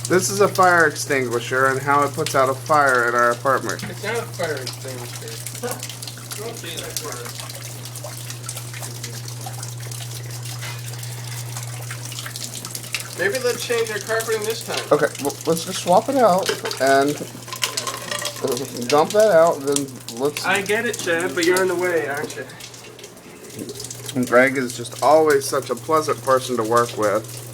This is a fire extinguisher and how it puts out a fire in our apartment. It's not a fire extinguisher. Don't say that word. Maybe let's change our carpeting this time. Okay, well, let's just swap it out and dump that out. Then let's. I get it, Chad, but you're in the way, aren't you? Greg is just always such a pleasant person to work with.